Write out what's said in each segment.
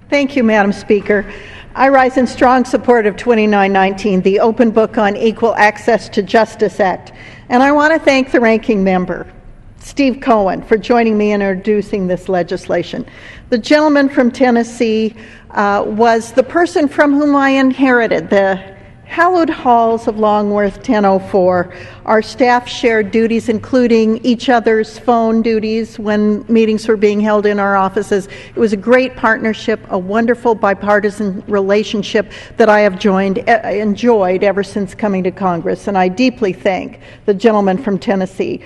Thank you, Madam Speaker. I rise in strong support of 2919, the Open Book on Equal Access to Justice Act, and I want to thank the ranking member, Steve Cohen, for joining me in introducing this legislation. The gentleman from Tennessee was the person from whom I inherited the hallowed halls of Longworth 1004. Our staff shared duties, including each other's phone duties when meetings were being held in our offices. It was a great partnership, a wonderful bipartisan relationship that I have enjoyed ever since coming to Congress, and I deeply thank the gentleman from Tennessee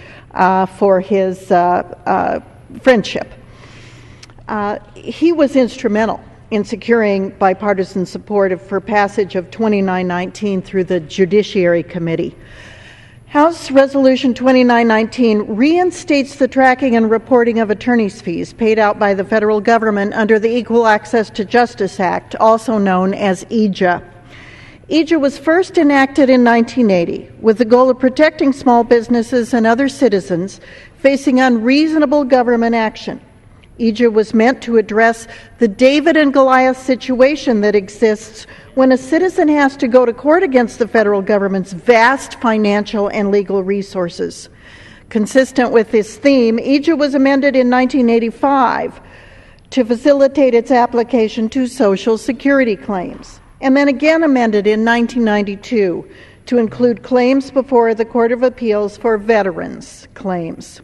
for his friendship. He was instrumental in securing bipartisan support for passage of 2919 through the Judiciary Committee. House Resolution 2919 reinstates the tracking and reporting of attorney's fees paid out by the federal government under the Equal Access to Justice Act, also known as EAJA. EAJA was first enacted in 1980 with the goal of protecting small businesses and other citizens facing unreasonable government action. EAJA was meant to address the David and Goliath situation that exists when a citizen has to go to court against the federal government's vast financial and legal resources. Consistent with this theme, EAJA was amended in 1985 to facilitate its application to Social Security claims, and then again amended in 1992 to include claims before the Court of Appeals for veterans' claims.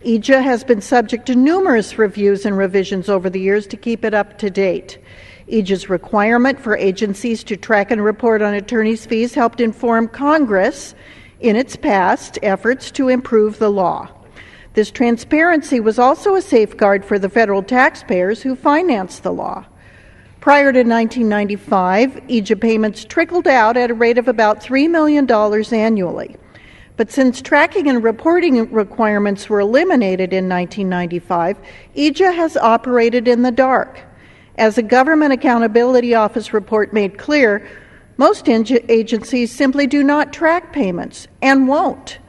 EAJA has been subject to numerous reviews and revisions over the years to keep it up to date. EAJA's requirement for agencies to track and report on attorneys' fees helped inform Congress in its past efforts to improve the law. This transparency was also a safeguard for the federal taxpayers who financed the law. Prior to 1995, EAJA payments trickled out at a rate of about $3 million annually. But since tracking and reporting requirements were eliminated in 1995, EAJA has operated in the dark. As a Government Accountability Office report made clear, most agencies simply do not track payments and won't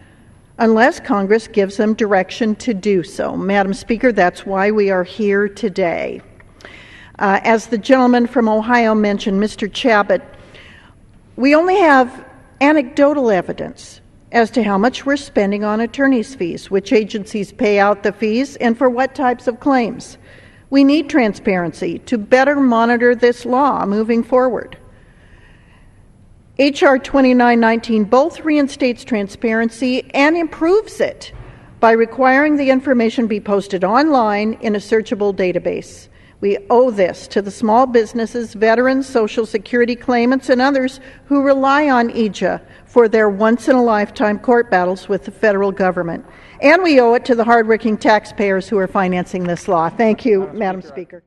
unless Congress gives them direction to do so. Madam Speaker, that's why we are here today. As the gentleman from Ohio mentioned, Mr. Chabot, we only have anecdotal evidence as to how much we're spending on attorney's fees, which agencies pay out the fees, and for what types of claims. We need transparency to better monitor this law moving forward. H.R. 2919 both reinstates transparency and improves it by requiring the information be posted online in a searchable database. We owe this to the small businesses, veterans, Social Security claimants, and others who rely on EAJA for their once-in-a-lifetime court battles with the federal government. And we owe it to the hardworking taxpayers who are financing this law. Thank you, Madam Speaker.